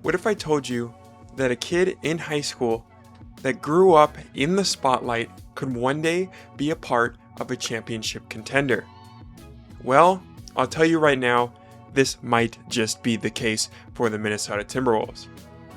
What if I told you that a kid in high school that grew up in the spotlight could one day be a part of a championship contender? Well, I'll tell you right now, this might just be the case for the Minnesota Timberwolves.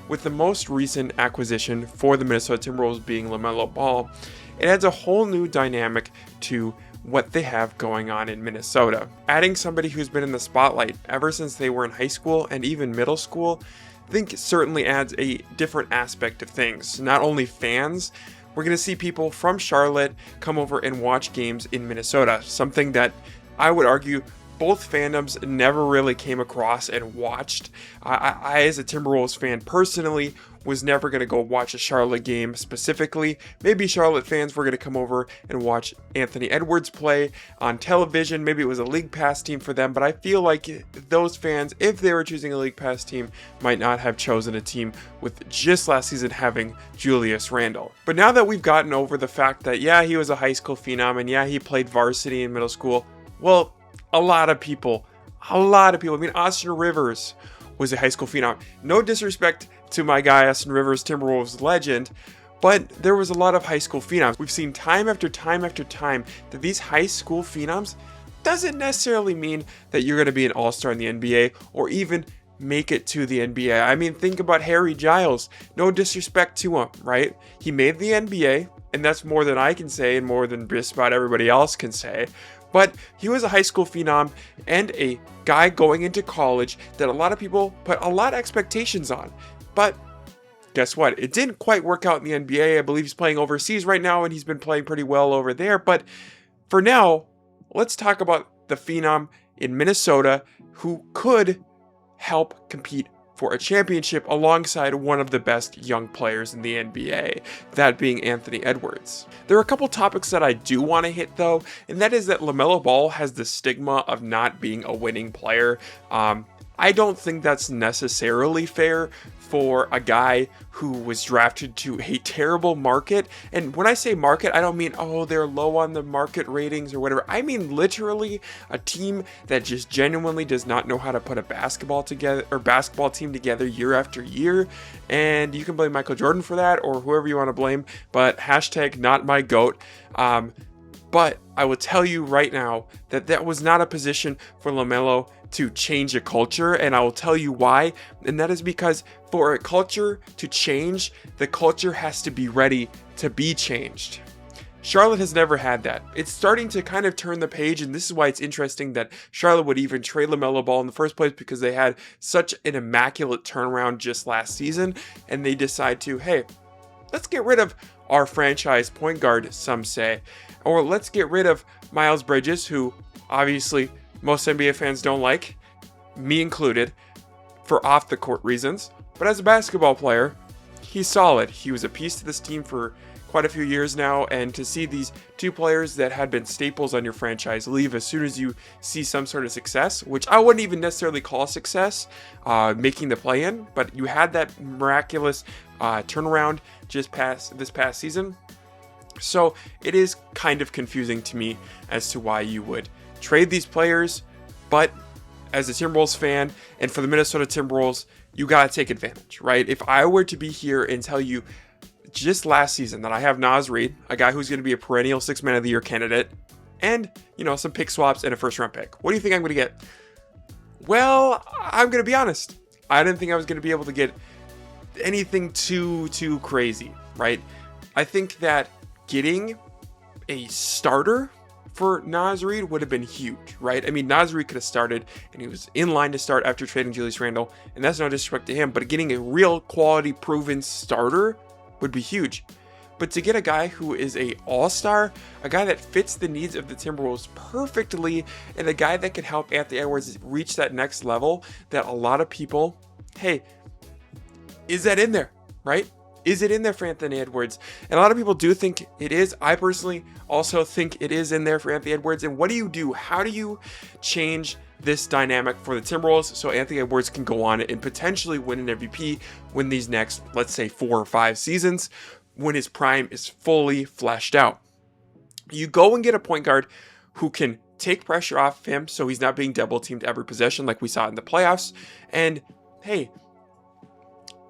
With the most recent acquisition for the Minnesota Timberwolves being LaMelo Ball, it adds a whole new dynamic to what they have going on in Minnesota. Adding somebody who's been in the spotlight ever since they were in high school and even middle school, I think certainly adds a different aspect of things. Not only fans, we're going to see people from Charlotte come over and watch games in Minnesota, something that I would argue both fandoms never really came across and watched. I as a Timberwolves fan personally, was never going to go watch a Charlotte game specifically. Maybe Charlotte fans were going to come over and watch Anthony Edwards play on television. Maybe it was a League Pass team for them, but I feel like those fans, if they were choosing a League Pass team, might not have chosen a team with just last season having Julius Randle. But now that we've gotten over the fact that, yeah, he was a high school phenom, and yeah, he played varsity in middle school, well, a lot of people, I mean, Austin Rivers was a high school phenom. No disrespect to my guy, Austin Rivers, Timberwolves legend, but there was a lot of high school phenoms. We've seen time after time after time that these high school phenoms doesn't necessarily mean that you're going to be an all-star in the NBA or even make it to the NBA. I mean, think about Harry Giles. No disrespect to him, right? He made the NBA, and that's more than I can say and more than just about everybody else can say. But he was a high school phenom and a guy going into college that a lot of people put a lot of expectations on. But guess what? It didn't quite work out in the NBA. I believe he's playing overseas right now, and he's been playing pretty well over there. But for now, let's talk about the phenom in Minnesota who could help compete for a championship alongside one of the best young players in the NBA, that being Anthony Edwards. There are a couple topics that I do want to hit though, and that is that LaMelo Ball has the stigma of not being a winning player. I don't think that's necessarily fair for a guy who was drafted to a terrible market. And when I say market, I don't mean, oh, they're low on the market ratings or whatever. I mean literally a team that just genuinely does not know how to put a basketball team together year after year. And you can blame Michael Jordan for that or whoever you want to blame, but hashtag not my GOAT. But I will tell you right now that that was not a position for LaMelo to change a culture, and I will tell you why. And that is because for a culture to change, the culture has to be ready to be changed. Charlotte has never had that. It's starting to kind of turn the page, and this is why it's interesting that Charlotte would even trade LaMelo Ball in the first place, because they had such an immaculate turnaround just last season, and they decide to, hey, let's get rid of our franchise point guard, some say, or let's get rid of Miles Bridges, who obviously most NBA fans don't like, me included, for off the court reasons. But as a basketball player, he's solid. He was a piece to this team for quite a few years now, and to see these two players that had been staples on your franchise leave as soon as you see some sort of success, which I wouldn't even necessarily call success, making the play-in, but you had that miraculous turnaround just this past season. So it is kind of confusing to me as to why you would trade these players, but as a Timberwolves fan and for the Minnesota Timberwolves, you gotta take advantage, right? If I were to be here and tell you just last season that I have Naz Reid, a guy who's going to be a perennial 6 Man of the Year candidate, and, you know, some pick swaps and a first round pick, what do you think I'm going to get? Well, I'm going to be honest. I didn't think I was going to be able to get anything too crazy, right? I think that getting a starter for Naz Reid would have been huge, right? I mean, Naz Reid could have started, and he was in line to start after trading Julius Randle, and that's no disrespect to him, but getting a real quality proven starter would be huge. But to get a guy who is a all-star, a guy that fits the needs of the Timberwolves perfectly, and a guy that can help Anthony Edwards reach that next level that a lot of people, hey, is that in there, right? Is it in there for Anthony Edwards? And a lot of people do think it is. I personally also think it is in there for Anthony Edwards. And what do you do? How do you change this dynamic for the Timberwolves so Anthony Edwards can go on and potentially win an MVP, win these next, let's say, 4 or 5 seasons when his prime is fully fleshed out? You go and get a point guard who can take pressure off him so he's not being double teamed every possession like we saw in the playoffs. And hey,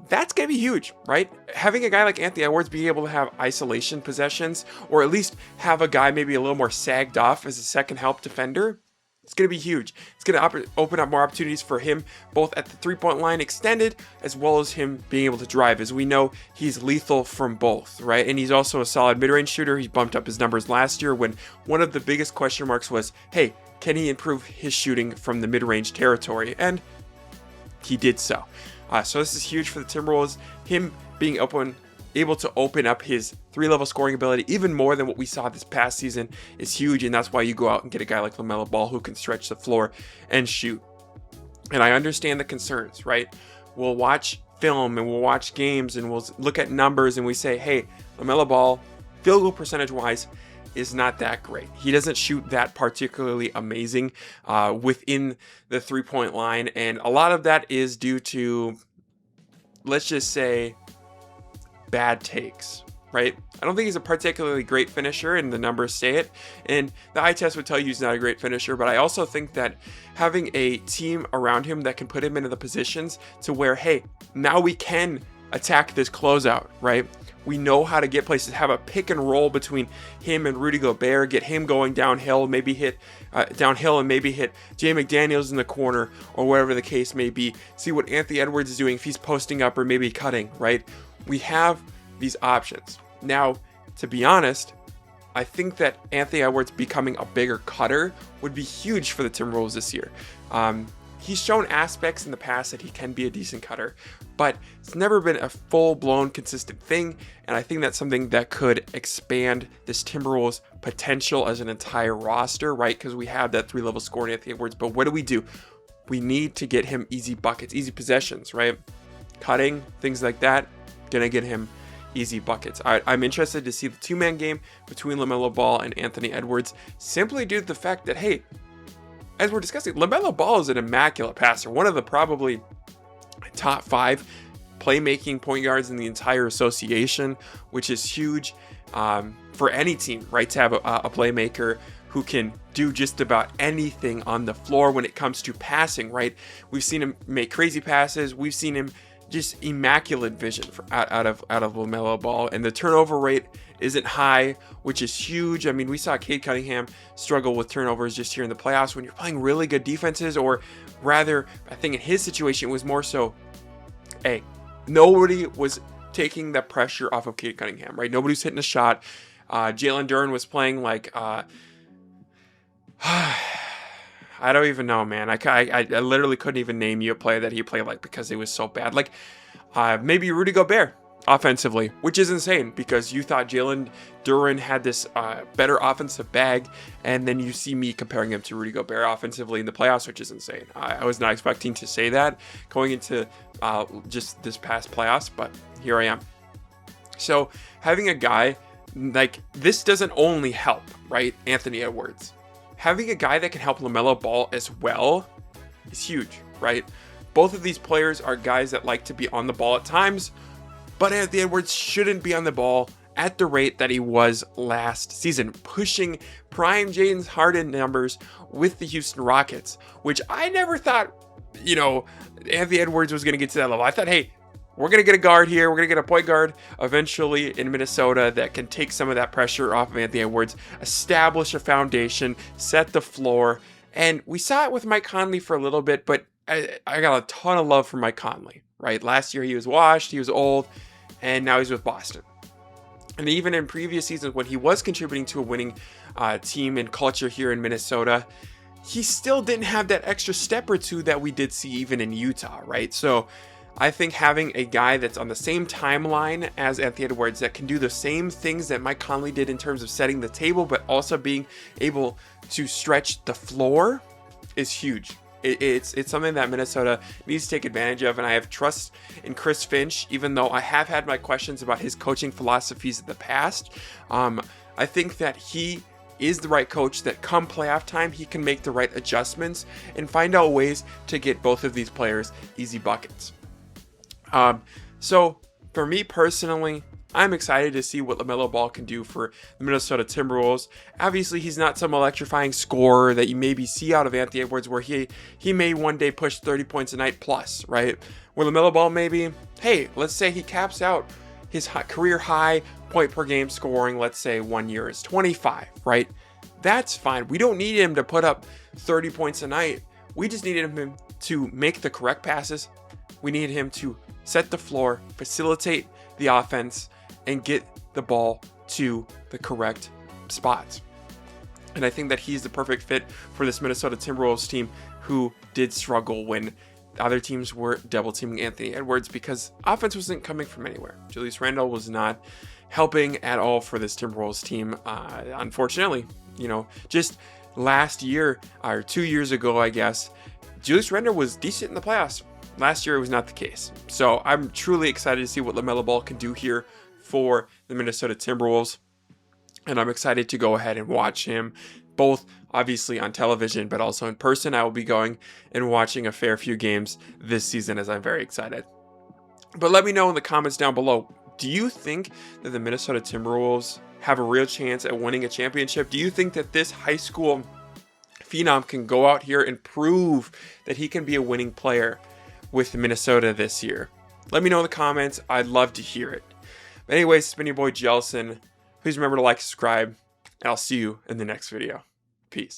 that's going to be huge, right? Having a guy like Anthony Edwards be able to have isolation possessions, or at least have a guy maybe a little more sagged off as a second help defender, it's going to be huge. It's going to open up more opportunities for him, both at the three-point line extended, as well as him being able to drive. As we know, he's lethal from both, right? And he's also a solid mid-range shooter. He bumped up his numbers last year when one of the biggest question marks was, hey, can he improve his shooting from the mid-range territory? And he did so. So this is huge for the Timberwolves. Him being able to open up his 3-level scoring ability even more than what we saw this past season is huge, and that's why you go out and get a guy like LaMelo Ball who can stretch the floor and shoot. And I understand the concerns, right? We'll watch film and we'll watch games and we'll look at numbers and we say, hey, LaMelo Ball, field goal percentage-wise, is not that great. He doesn't shoot that particularly amazing within the three-point line, and a lot of that is due to, let's just say, bad takes, right? I don't think he's a particularly great finisher, and the numbers say it, and the eye test would tell you he's not a great finisher, but I also think that having a team around him that can put him into the positions to where, hey, now we can attack this closeout, right? We know how to get places, have a pick and roll between him and Rudy Gobert, get him going downhill, maybe hit downhill and maybe hit Jay McDaniels in the corner or whatever the case may be. See what Anthony Edwards is doing, if he's posting up or maybe cutting, right? We have these options. Now, to be honest, I think that Anthony Edwards becoming a bigger cutter would be huge for the Timberwolves this year. He's shown aspects in the past that he can be a decent cutter, but it's never been a full-blown consistent thing, and I think that's something that could expand this Timberwolves potential as an entire roster, right? Because we have that 3-level score in Anthony Edwards, but what do? We need to get him easy buckets, easy possessions, right? Cutting, things like that, gonna get him easy buckets. I'm interested to see the two-man game between LaMelo Ball and Anthony Edwards, simply due to the fact that, hey, as we're discussing, LaMelo Ball is an immaculate passer, one of the probably top 5 playmaking point guards in the entire association, which is huge for any team, right? To have a playmaker who can do just about anything on the floor when it comes to passing, right? We've seen him make crazy passes. We've seen him just immaculate vision out of LaMelo Ball, and the turnover rate isn't high, which is huge. I mean, we saw Cade Cunningham struggle with turnovers just here in the playoffs when you're playing really good defenses, or rather, I think in his situation, it was more so, hey, nobody was taking the pressure off of Cade Cunningham, right? Nobody was hitting a shot. Jalen Duren was playing like, I don't even know, man. I literally couldn't even name you a player that he played like because it was so bad. Like maybe Rudy Gobert offensively, which is insane because you thought Jalen Duren had this better offensive bag, and then you see me comparing him to Rudy Gobert offensively in the playoffs, which is insane. I was not expecting to say that going into just this past playoffs, but here I am. So having a guy like this doesn't only help, right, Anthony Edwards. Having a guy that can help LaMelo Ball as well is huge, right? Both of these players are guys that like to be on the ball at times, but Anthony Edwards shouldn't be on the ball at the rate that he was last season, pushing prime James Harden numbers with the Houston Rockets, which I never thought, Anthony Edwards was going to get to that level. I thought, hey, we're going to get a guard here. We're going to get a point guard eventually in Minnesota that can take some of that pressure off of Anthony Edwards, establish a foundation, set the floor. And we saw it with Mike Conley for a little bit, but I got a ton of love for Mike Conley, right? Last year he was washed, he was old, and now he's with Boston. And even in previous seasons when he was contributing to a winning team and culture here in Minnesota, he still didn't have that extra step or two that we did see even in Utah, right? So I think having a guy that's on the same timeline as Anthony Edwards that can do the same things that Mike Conley did in terms of setting the table, but also being able to stretch the floor is huge. It's something that Minnesota needs to take advantage of, and I have trust in Chris Finch, even though I have had my questions about his coaching philosophies in the past. I think that he is the right coach that come playoff time, he can make the right adjustments and find out ways to get both of these players easy buckets. So for me personally, I'm excited to see what LaMelo Ball can do for the Minnesota Timberwolves. Obviously, he's not some electrifying scorer that you maybe see out of Anthony Edwards, where he may one day push 30 points a night plus, right? Where LaMelo Ball maybe, hey, let's say he caps out his career high point per game scoring, let's say 1 year is 25, right? That's fine. We don't need him to put up 30 points a night. We just needed him to make the correct passes. We need him to set the floor, facilitate the offense, and get the ball to the correct spots. And I think that he's the perfect fit for this Minnesota Timberwolves team, who did struggle when other teams were double teaming Anthony Edwards because offense wasn't coming from anywhere. Julius Randle was not helping at all for this Timberwolves team. Unfortunately, just last year or 2 years ago, I guess, Julius Randle was decent in the playoffs. Last year, it was not the case. So I'm truly excited to see what LaMelo Ball can do here for the Minnesota Timberwolves. And I'm excited to go ahead and watch him, both obviously on television, but also in person. I will be going and watching a fair few games this season, as I'm very excited. But let me know in the comments down below, do you think that the Minnesota Timberwolves have a real chance at winning a championship? Do you think that this high school phenom can go out here and prove that he can be a winning player with Minnesota this year? Let me know in the comments. I'd love to hear it. But anyways, it's been your boy Jelson. Please remember to like, subscribe, and I'll see you in the next video. Peace.